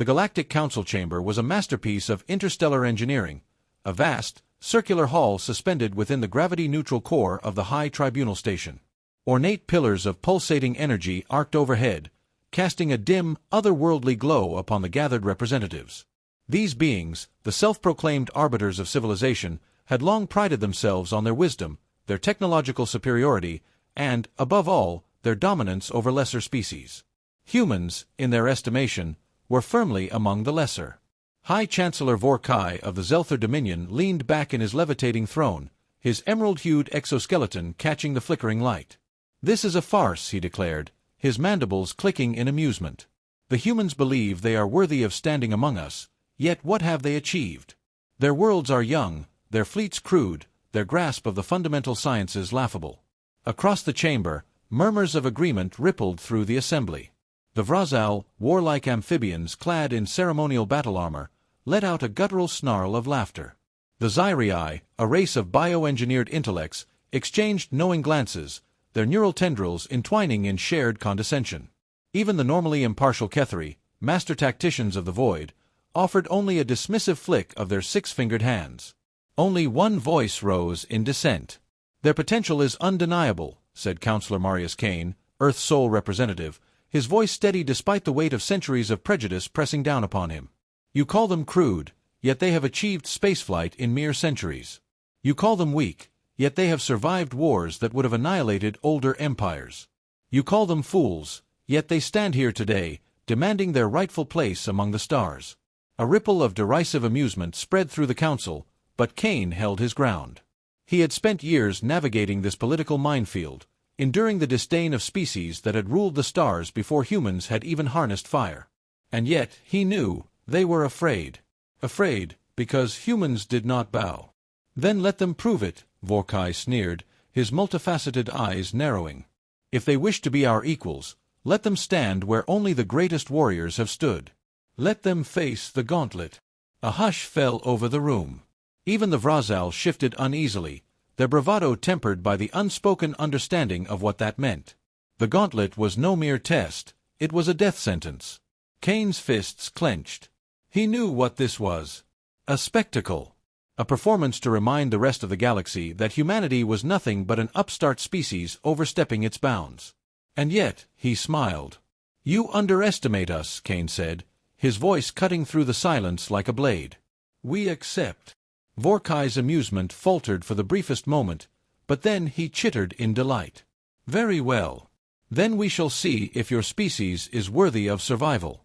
The Galactic Council Chamber was a masterpiece of interstellar engineering, a vast, circular hall suspended within the gravity-neutral core of the High Tribunal Station. Ornate pillars of pulsating energy arced overhead, casting a dim, otherworldly glow upon the gathered representatives. These beings, the self-proclaimed arbiters of civilization, had long prided themselves on their wisdom, their technological superiority, and, above all, their dominance over lesser species. Humans, in their estimation, were firmly among the lesser. High Chancellor Vorkai of the Zelther Dominion leaned back in his levitating throne, his emerald-hued exoskeleton catching the flickering light. "This is a farce," he declared, his mandibles clicking in amusement. "The humans believe they are worthy of standing among us, yet what have they achieved? Their worlds are young, their fleets crude, their grasp of the fundamental sciences laughable." Across the chamber, murmurs of agreement rippled through the assembly. The Vrazal, warlike amphibians clad in ceremonial battle armor, let out a guttural snarl of laughter. The Zyrii, a race of bioengineered intellects, exchanged knowing glances, their neural tendrils entwining in shared condescension. Even the normally impartial Ketheri, master tacticians of the void, offered only a dismissive flick of their six-fingered hands. Only one voice rose in dissent. "Their potential is undeniable," said Councillor Marius Kane, Earth's sole representative, his voice steady despite the weight of centuries of prejudice pressing down upon him. "You call them crude, yet they have achieved spaceflight in mere centuries. You call them weak, yet they have survived wars that would have annihilated older empires. You call them fools, yet they stand here today, demanding their rightful place among the stars." A ripple of derisive amusement spread through the council, but Kane held his ground. He had spent years navigating this political minefield, enduring the disdain of species that had ruled the stars before humans had even harnessed fire. And yet, he knew, they were afraid. Afraid, because humans did not bow. "Then let them prove it," Vorkai sneered, his multifaceted eyes narrowing. "If they wish to be our equals, let them stand where only the greatest warriors have stood. Let them face the gauntlet." A hush fell over the room. Even the Vrazal shifted uneasily, their bravado tempered by the unspoken understanding of what that meant. The gauntlet was no mere test, it was a death sentence. Kane's fists clenched. He knew what this was. A spectacle. A performance to remind the rest of the galaxy that humanity was nothing but an upstart species overstepping its bounds. And yet, he smiled. "You underestimate us," Kane said, his voice cutting through the silence like a blade. "We accept." Vorkai's amusement faltered for the briefest moment, but then he chittered in delight. "Very well. Then we shall see if your species is worthy of survival."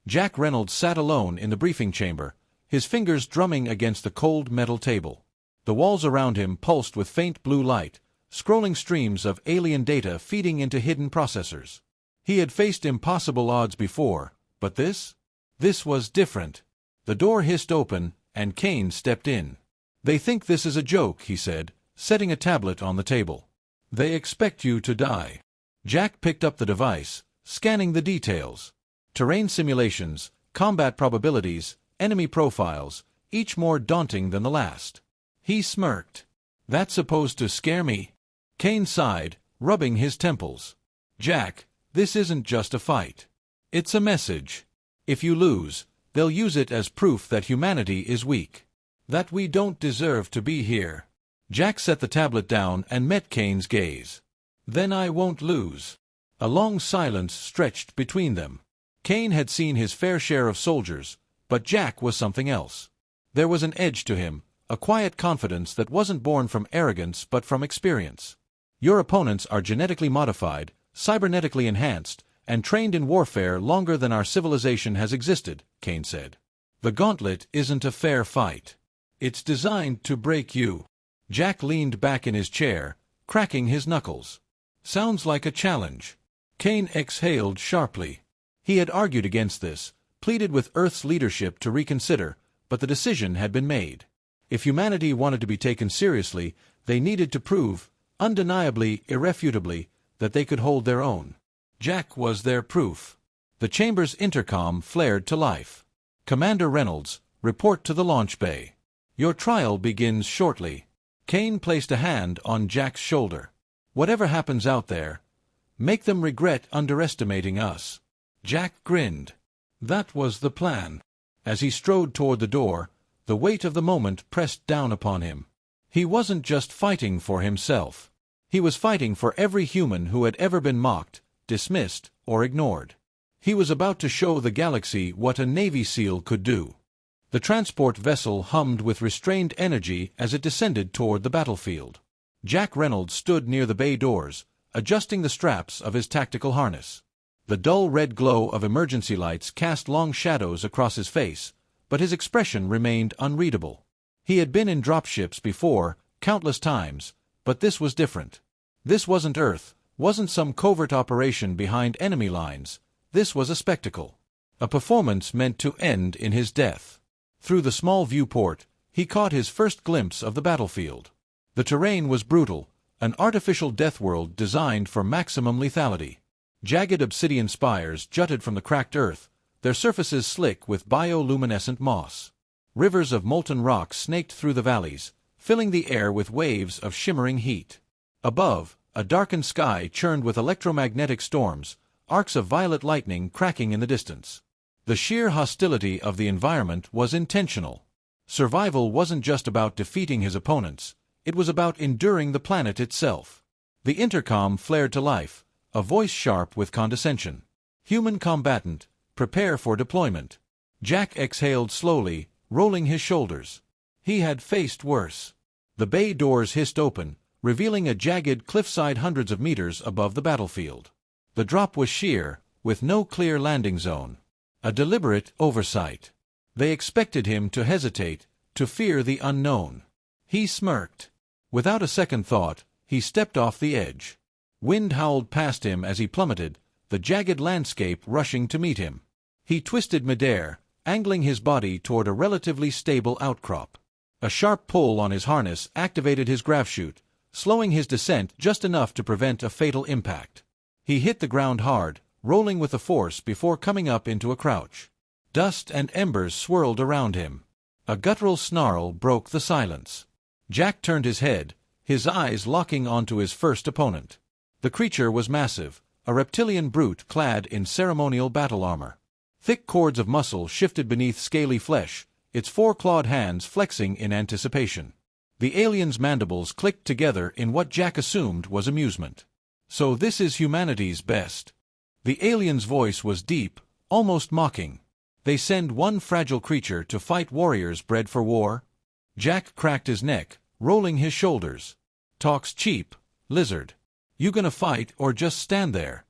Jack Reynolds sat alone in the briefing chamber, his fingers drumming against the cold metal table. The walls around him pulsed with faint blue light, scrolling streams of alien data feeding into hidden processors. He had faced impossible odds before, but this was different. The door hissed open, and Kane stepped in. "They think this is a joke," he said, setting a tablet on the table. "They expect you to die." Jack picked up the device, scanning the details. Terrain simulations, combat probabilities, enemy profiles, each more daunting than the last. He smirked. "That's supposed to scare me?" Kane sighed, rubbing his temples. "Jack, this isn't just a fight. It's a message. If you lose, they'll use it as proof that humanity is weak. That we don't deserve to be here." Jack set the tablet down and met Kane's gaze. "Then I won't lose." A long silence stretched between them. Kane had seen his fair share of soldiers, but Jack was something else. There was an edge to him, a quiet confidence that wasn't born from arrogance but from experience. "Your opponents are genetically modified, cybernetically enhanced, and trained in warfare longer than our civilization has existed," Kane said. "The gauntlet isn't a fair fight. It's designed to break you." Jack leaned back in his chair, cracking his knuckles. "Sounds like a challenge." Kane exhaled sharply. He had argued against this, pleaded with Earth's leadership to reconsider, but the decision had been made. If humanity wanted to be taken seriously, they needed to prove, undeniably, irrefutably, that they could hold their own. Jack was their proof. The chamber's intercom flared to life. "Commander Reynolds, report to the launch bay. Your trial begins shortly." Kane placed a hand on Jack's shoulder. "Whatever happens out there, make them regret underestimating us." Jack grinned. That was the plan. As he strode toward the door, the weight of the moment pressed down upon him. He wasn't just fighting for himself. He was fighting for every human who had ever been mocked, dismissed, or ignored. He was about to show the galaxy what a Navy SEAL could do. The transport vessel hummed with restrained energy as it descended toward the battlefield. Jack Reynolds stood near the bay doors, adjusting the straps of his tactical harness. The dull red glow of emergency lights cast long shadows across his face, but his expression remained unreadable. He had been in dropships before, countless times, but this was different. This wasn't Earth, wasn't some covert operation behind enemy lines. This was a spectacle. A performance meant to end in his death. Through the small viewport, he caught his first glimpse of the battlefield. The terrain was brutal, an artificial death world designed for maximum lethality. Jagged obsidian spires jutted from the cracked earth, their surfaces slick with bioluminescent moss. Rivers of molten rock snaked through the valleys, filling the air with waves of shimmering heat. Above, a darkened sky churned with electromagnetic storms, arcs of violet lightning cracking in the distance. The sheer hostility of the environment was intentional. Survival wasn't just about defeating his opponents, it was about enduring the planet itself. The intercom flared to life, a voice sharp with condescension. "Human combatant, prepare for deployment." Jack exhaled slowly, rolling his shoulders. He had faced worse. The bay doors hissed open, revealing a jagged cliffside hundreds of meters above the battlefield. The drop was sheer, with no clear landing zone. A deliberate oversight. They expected him to hesitate, to fear the unknown. He smirked. Without a second thought, he stepped off the edge. Wind howled past him as he plummeted, the jagged landscape rushing to meet him. He twisted midair, angling his body toward a relatively stable outcrop. A sharp pull on his harness activated his gravechute, slowing his descent just enough to prevent a fatal impact. He hit the ground hard, rolling with the force before coming up into a crouch. Dust and embers swirled around him. A guttural snarl broke the silence. Jack turned his head, his eyes locking onto his first opponent. The creature was massive, a reptilian brute clad in ceremonial battle armor. Thick cords of muscle shifted beneath scaly flesh, its four-clawed hands flexing in anticipation. The alien's mandibles clicked together in what Jack assumed was amusement. "So this is humanity's best." The alien's voice was deep, almost mocking. "They send one fragile creature to fight warriors bred for war?" Jack cracked his neck, rolling his shoulders. "Talks cheap, lizard. You gonna fight or just stand there?"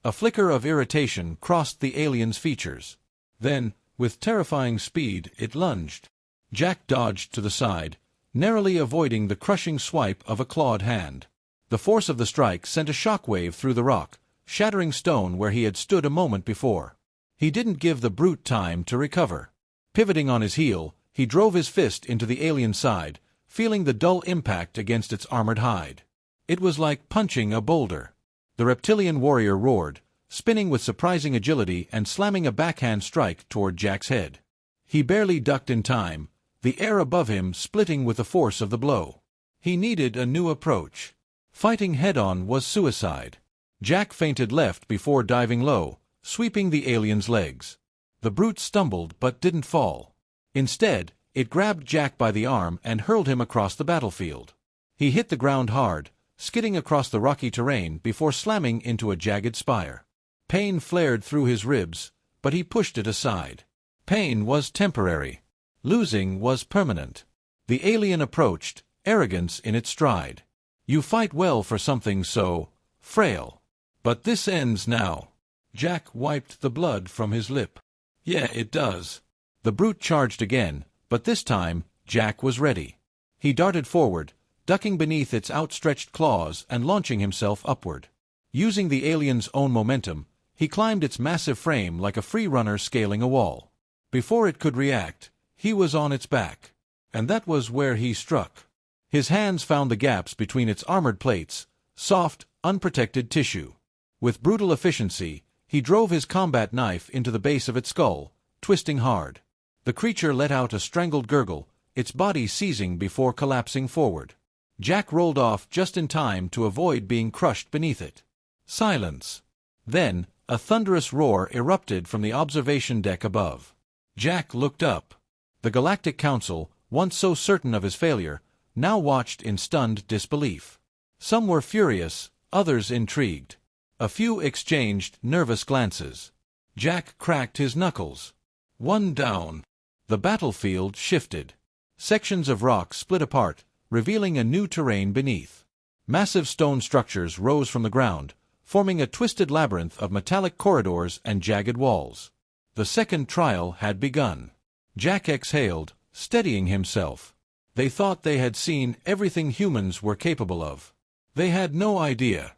A flicker of irritation crossed the alien's features. Then, with terrifying speed, it lunged. Jack dodged to the side, narrowly avoiding the crushing swipe of a clawed hand. The force of the strike sent a shockwave through the rock, shattering stone where he had stood a moment before. He didn't give the brute time to recover. Pivoting on his heel, he drove his fist into the alien's side, feeling the dull impact against its armored hide. It was like punching a boulder. The reptilian warrior roared, spinning with surprising agility and slamming a backhand strike toward Jack's head. He barely ducked in time, the air above him splitting with the force of the blow. He needed a new approach. Fighting head-on was suicide. Jack feinted left before diving low, sweeping the alien's legs. The brute stumbled but didn't fall. Instead, it grabbed Jack by the arm and hurled him across the battlefield. He hit the ground hard, skidding across the rocky terrain before slamming into a jagged spire. Pain flared through his ribs, but he pushed it aside. Pain was temporary. Losing was permanent. The alien approached, arrogance in its stride. "You fight well for something so frail. But this ends now." Jack wiped the blood from his lip. "Yeah, it does." The brute charged again, but this time, Jack was ready. He darted forward, ducking beneath its outstretched claws and launching himself upward. Using the alien's own momentum, he climbed its massive frame like a free runner scaling a wall. Before it could react, he was on its back. And that was where he struck. His hands found the gaps between its armored plates, soft, unprotected tissue. With brutal efficiency, he drove his combat knife into the base of its skull, twisting hard. The creature let out a strangled gurgle, its body seizing before collapsing forward. Jack rolled off just in time to avoid being crushed beneath it. Silence. Then, A thunderous roar erupted from the observation deck above. Jack looked up. The Galactic Council, once so certain of his failure, now watched in stunned disbelief. Some were furious, others intrigued. A few exchanged nervous glances. Jack cracked his knuckles. One down. The battlefield shifted. Sections of rock split apart, revealing a new terrain beneath. Massive stone structures rose from the ground, forming a twisted labyrinth of metallic corridors and jagged walls. The second trial had begun. Jack exhaled, steadying himself. They thought they had seen everything humans were capable of. They had no idea.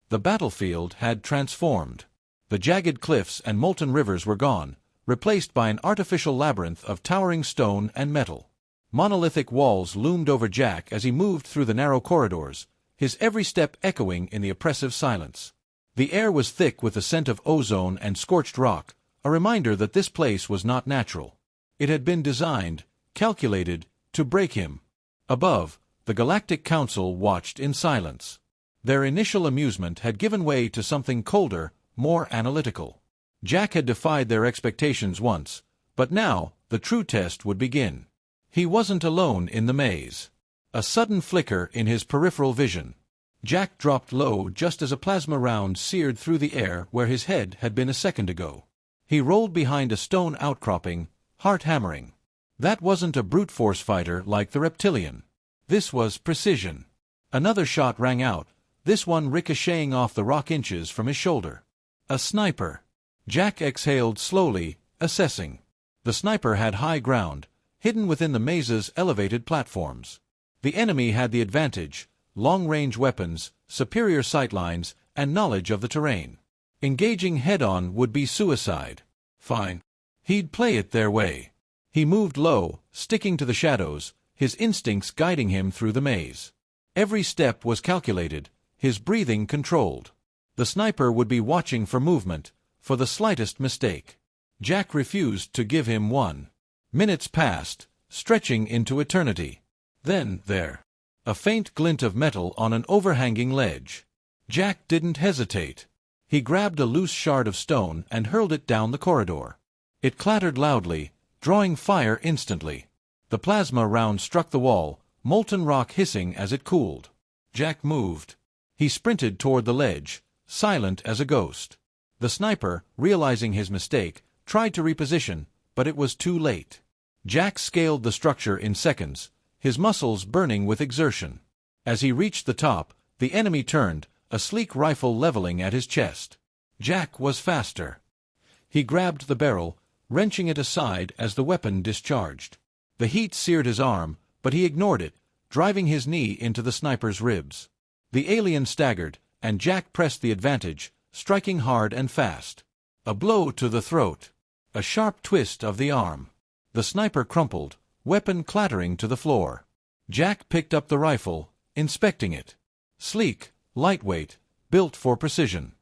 The battlefield had transformed. The jagged cliffs and molten rivers were gone, replaced by an artificial labyrinth of towering stone and metal. Monolithic walls loomed over Jack as he moved through the narrow corridors, his every step echoing in the oppressive silence. The air was thick with the scent of ozone and scorched rock, a reminder that this place was not natural. It had been designed, calculated, to break him. Above, the Galactic Council watched in silence. Their initial amusement had given way to something colder, more analytical. Jack had defied their expectations once, but now the true test would begin. He wasn't alone in the maze. A sudden flicker in his peripheral vision. Jack dropped low just as a plasma round seared through the air where his head had been a second ago. He rolled behind a stone outcropping, heart hammering. That wasn't a brute force fighter like the reptilian. This was precision. Another shot rang out, this one ricocheting off the rock inches from his shoulder. A sniper. Jack exhaled slowly, assessing. The sniper had high ground, hidden within the maze's elevated platforms. The enemy had the advantage, long-range weapons, superior sightlines, and knowledge of the terrain. Engaging head-on would be suicide. Fine. He'd play it their way. He moved low, sticking to the shadows, his instincts guiding him through the maze. Every step was calculated, his breathing controlled. The sniper would be watching for movement, for the slightest mistake. Jack refused to give him one. Minutes passed, stretching into eternity. Then, there. A faint glint of metal on an overhanging ledge. Jack didn't hesitate. He grabbed a loose shard of stone and hurled it down the corridor. It clattered loudly, drawing fire instantly. The plasma round struck the wall, molten rock hissing as it cooled. Jack moved. He sprinted toward the ledge, silent as a ghost. The sniper, realizing his mistake, tried to reposition, but it was too late. Jack scaled the structure in seconds, his muscles burning with exertion. As he reached the top, the enemy turned, a sleek rifle leveling at his chest. Jack was faster. He grabbed the barrel, wrenching it aside as the weapon discharged. The heat seared his arm, but he ignored it, driving his knee into the sniper's ribs. The alien staggered, and Jack pressed the advantage, striking hard and fast. A blow to the throat. A sharp twist of the arm. The sniper crumpled, weapon clattering to the floor. Jack picked up the rifle, inspecting it. Sleek, lightweight, built for precision.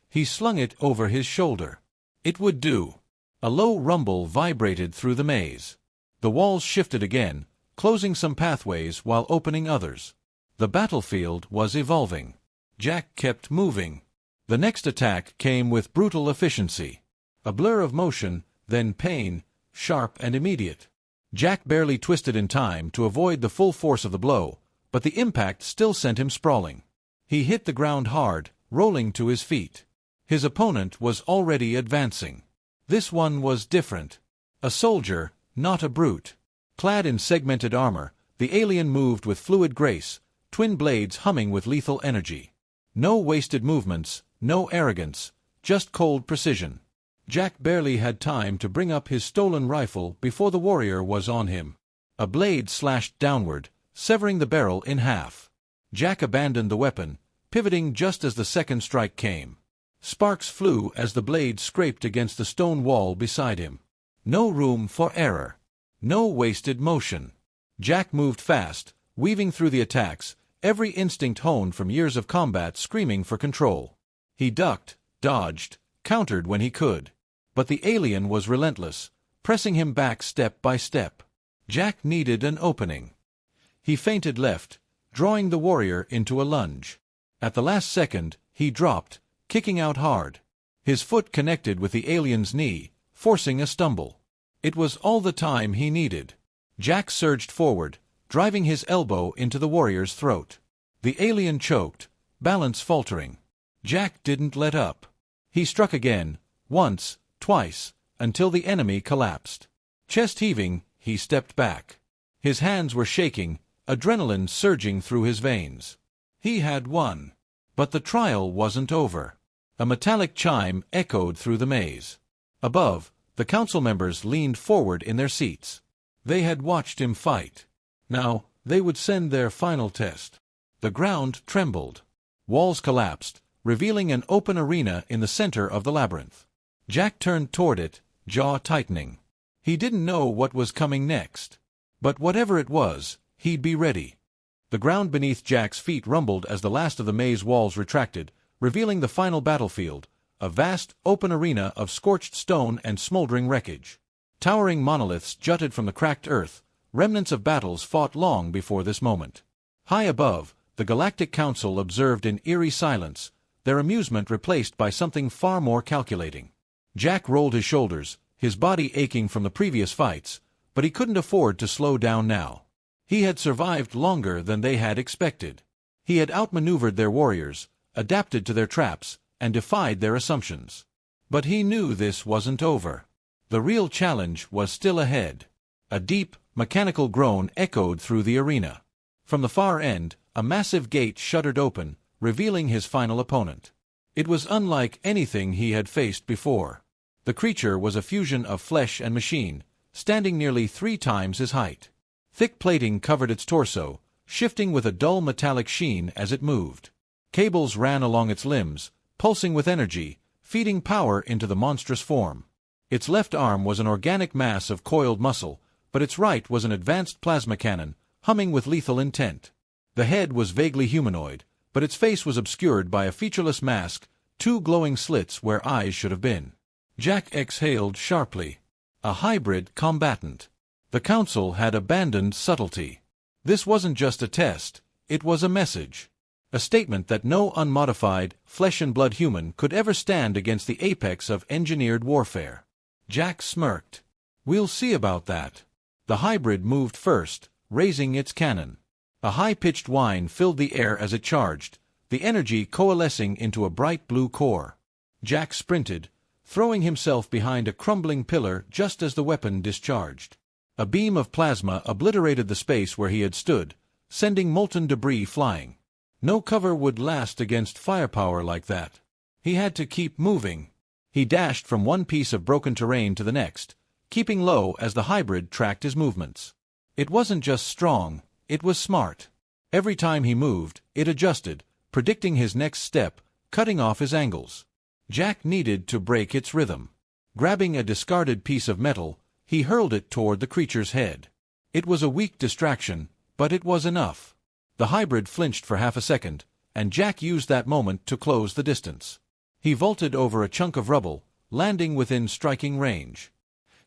He slung it over his shoulder. It would do. A low rumble vibrated through the maze. The walls shifted again, closing some pathways while opening others. The battlefield was evolving. Jack kept moving. The next attack came with brutal efficiency. A blur of motion, then pain, sharp and immediate. Jack barely twisted in time to avoid the full force of the blow, but the impact still sent him sprawling. He hit the ground hard, rolling to his feet. His opponent was already advancing. This one was different. A soldier, not a brute. Clad in segmented armor, the alien moved with fluid grace, twin blades humming with lethal energy. No wasted movements, no arrogance, just cold precision. Jack barely had time to bring up his stolen rifle before the warrior was on him. A blade slashed downward, severing the barrel in half. Jack abandoned the weapon, pivoting just as the second strike came. Sparks flew as the blade scraped against the stone wall beside him. No room for error. No wasted motion. Jack moved fast, weaving through the attacks, every instinct honed from years of combat screaming for control. He ducked, dodged, countered when he could. But the alien was relentless, pressing him back step by step. Jack needed an opening. He feinted left, drawing the warrior into a lunge. At the last second, he dropped, kicking out hard. His foot connected with the alien's knee, forcing a stumble. It was all the time he needed. Jack surged forward, driving his elbow into the warrior's throat. The alien choked, balance faltering. Jack didn't let up. He struck again, once, twice, until the enemy collapsed. Chest heaving, he stepped back. His hands were shaking, adrenaline surging through his veins. He had won. But the trial wasn't over. A metallic chime echoed through the maze. Above, the council members leaned forward in their seats. They had watched him fight. Now, they would send their final test. The ground trembled. Walls collapsed, revealing an open arena in the center of the labyrinth. Jack turned toward it, jaw tightening. He didn't know what was coming next. But whatever it was, he'd be ready. The ground beneath Jack's feet rumbled as the last of the maze walls retracted, revealing the final battlefield, a vast, open arena of scorched stone and smoldering wreckage. Towering monoliths jutted from the cracked earth, remnants of battles fought long before this moment. High above, the Galactic Council observed in eerie silence, their amusement replaced by something far more calculating. Jack rolled his shoulders, his body aching from the previous fights, but he couldn't afford to slow down now. He had survived longer than they had expected. He had outmaneuvered their warriors, adapted to their traps, and defied their assumptions. But he knew this wasn't over. The real challenge was still ahead. A deep, mechanical groan echoed through the arena. From the far end, a massive gate shuddered open, revealing his final opponent. It was unlike anything he had faced before. The creature was a fusion of flesh and machine, standing nearly 3 times his height. Thick plating covered its torso, shifting with a dull metallic sheen as it moved. Cables ran along its limbs, pulsing with energy, feeding power into the monstrous form. Its left arm was an organic mass of coiled muscle, but its right was an advanced plasma cannon, humming with lethal intent. The head was vaguely humanoid, but its face was obscured by a featureless mask, 2 glowing slits where eyes should have been. Jack exhaled sharply. A hybrid combatant. The council had abandoned subtlety. This wasn't just a test, it was a message. A statement that no unmodified, flesh-and-blood human could ever stand against the apex of engineered warfare. Jack smirked. We'll see about that. The hybrid moved first, raising its cannon. A high-pitched whine filled the air as it charged, the energy coalescing into a bright blue core. Jack sprinted, throwing himself behind a crumbling pillar just as the weapon discharged. A beam of plasma obliterated the space where he had stood, sending molten debris flying. No cover would last against firepower like that. He had to keep moving. He dashed from one piece of broken terrain to the next, keeping low as the hybrid tracked his movements. It wasn't just strong, it was smart. Every time he moved, it adjusted, predicting his next step, cutting off his angles. Jack needed to break its rhythm. Grabbing a discarded piece of metal, he hurled it toward the creature's head. It was a weak distraction, but it was enough. The hybrid flinched for half a second, and Jack used that moment to close the distance. He vaulted over a chunk of rubble, landing within striking range.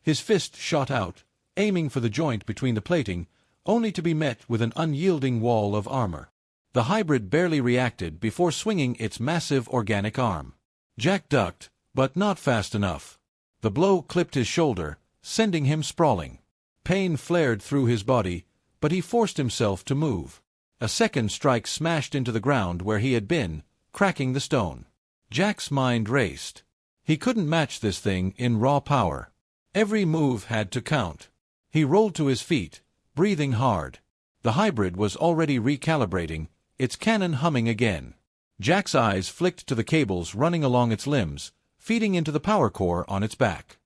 His fist shot out, aiming for the joint between the plating, only to be met with an unyielding wall of armor. The hybrid barely reacted before swinging its massive organic arm. Jack ducked, but not fast enough. The blow clipped his shoulder, sending him sprawling. Pain flared through his body, but he forced himself to move. A second strike smashed into the ground where he had been, cracking the stone. Jack's mind raced. He couldn't match this thing in raw power. Every move had to count. He rolled to his feet, breathing hard. The hybrid was already recalibrating, its cannon humming again. Jack's eyes flicked to the cables running along its limbs, feeding into the power core on its back.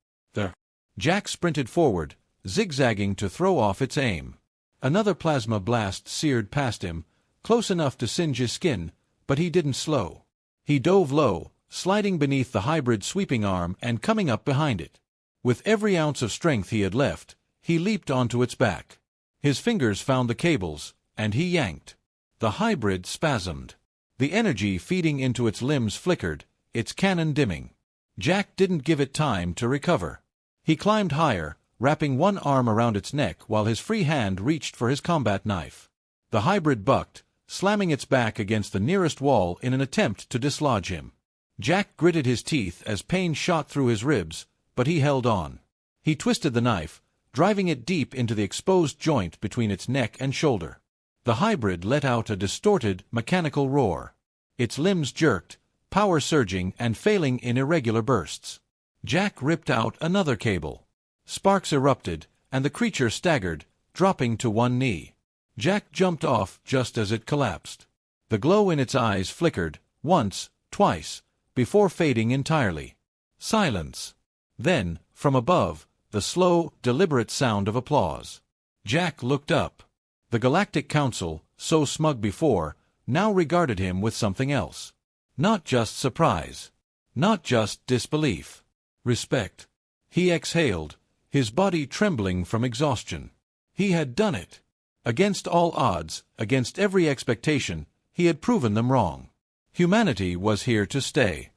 Jack sprinted forward, zigzagging to throw off its aim. Another plasma blast seared past him, close enough to singe his skin, but he didn't slow. He dove low, sliding beneath the hybrid's sweeping arm and coming up behind it. With every ounce of strength he had left, he leaped onto its back. His fingers found the cables, and he yanked. The hybrid spasmed. The energy feeding into its limbs flickered, its cannon dimming. Jack didn't give it time to recover. He climbed higher, wrapping one arm around its neck while his free hand reached for his combat knife. The hybrid bucked, slamming its back against the nearest wall in an attempt to dislodge him. Jack gritted his teeth as pain shot through his ribs, but he held on. He twisted the knife, driving it deep into the exposed joint between its neck and shoulder. The hybrid let out a distorted, mechanical roar. Its limbs jerked, power surging and failing in irregular bursts. Jack ripped out another cable. Sparks erupted, and the creature staggered, dropping to one knee. Jack jumped off just as it collapsed. The glow in its eyes flickered, once, twice, before fading entirely. Silence. Then, from above, the slow, deliberate sound of applause. Jack looked up. The Galactic Council, so smug before, now regarded him with something else. Not just surprise. Not just disbelief. Respect. He exhaled, his body trembling from exhaustion. He had done it. Against all odds, against every expectation, he had proven them wrong. Humanity was here to stay.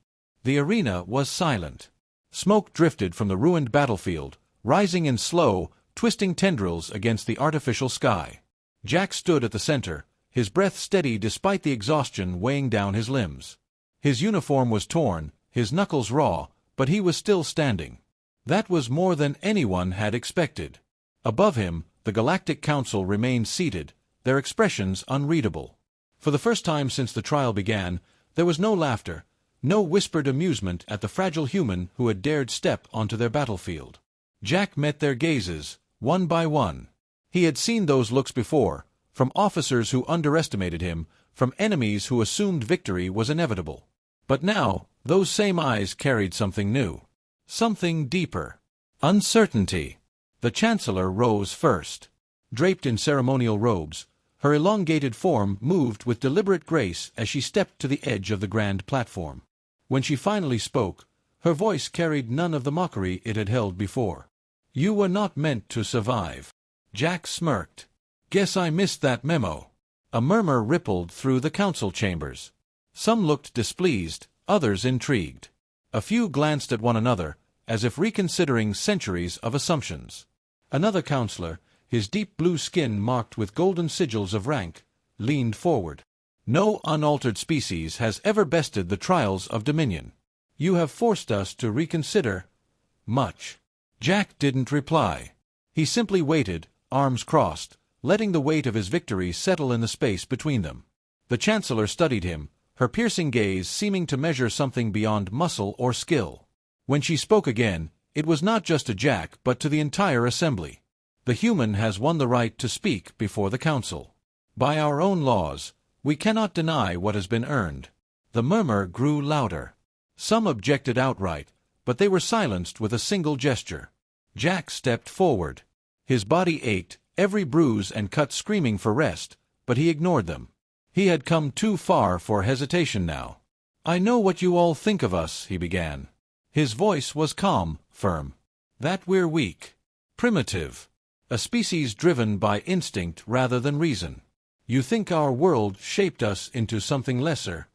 The arena was silent. Smoke drifted from the ruined battlefield, rising in slow, twisting tendrils against the artificial sky. Jack stood at the center, his breath steady despite the exhaustion weighing down his limbs. His uniform was torn, his knuckles raw, but he was still standing. That was more than anyone had expected. Above him, the Galactic Council remained seated, their expressions unreadable. For the first time since the trial began, there was no laughter, no whispered amusement at the fragile human who had dared step onto their battlefield. Jack met their gazes, one by one. He had seen those looks before, from officers who underestimated him, from enemies who assumed victory was inevitable. But now, those same eyes carried something new. Something deeper. Uncertainty. The Chancellor rose first. Draped in ceremonial robes, her elongated form moved with deliberate grace as she stepped to the edge of the grand platform. When she finally spoke, her voice carried none of the mockery it had held before. "You were not meant to survive." Jack smirked. "Guess I missed that memo." A murmur rippled through the council chambers. Some looked displeased, others intrigued. A few glanced at one another, as if reconsidering centuries of assumptions. Another counselor, his deep blue skin marked with golden sigils of rank, leaned forward. "No unaltered species has ever bested the trials of dominion. You have forced us to reconsider much." Jack didn't reply. He simply waited, arms crossed, letting the weight of his victory settle in the space between them. The Chancellor studied him, her piercing gaze seeming to measure something beyond muscle or skill. When she spoke again, it was not just to Jack but to the entire assembly. "The human has won the right to speak before the council. By our own laws, we cannot deny what has been earned." The murmur grew louder. Some objected outright, but they were silenced with a single gesture. Jack stepped forward. His body ached, every bruise and cut screaming for rest, but he ignored them. He had come too far for hesitation now. "I know what you all think of us," he began. His voice was calm, firm. "That we're weak. Primitive. A species driven by instinct rather than reason. You think our world shaped us into something lesser."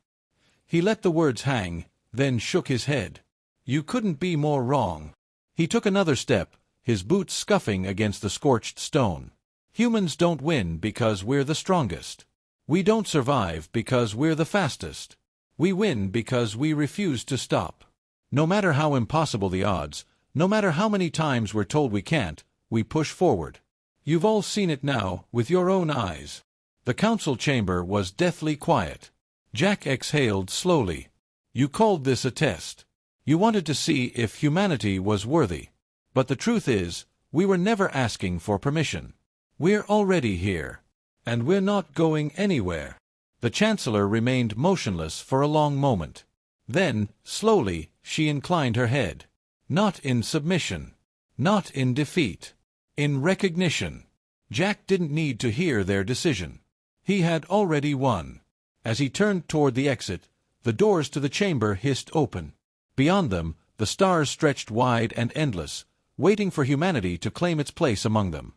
He let the words hang, then shook his head. "You couldn't be more wrong." He took another step, his boots scuffing against the scorched stone. "Humans don't win because we're the strongest. We don't survive because we're the fastest. We win because we refuse to stop. No matter how impossible the odds, no matter how many times we're told we can't, we push forward. You've all seen it now, with your own eyes." The council chamber was deathly quiet. Jack exhaled slowly. "You called this a test. You wanted to see if humanity was worthy. But the truth is, we were never asking for permission. We're already here. And we're not going anywhere." The Chancellor remained motionless for a long moment. Then, slowly, she inclined her head. Not in submission. Not in defeat. In recognition. Jack didn't need to hear their decision. He had already won. As he turned toward the exit, the doors to the chamber hissed open. Beyond them, the stars stretched wide and endless, waiting for humanity to claim its place among them.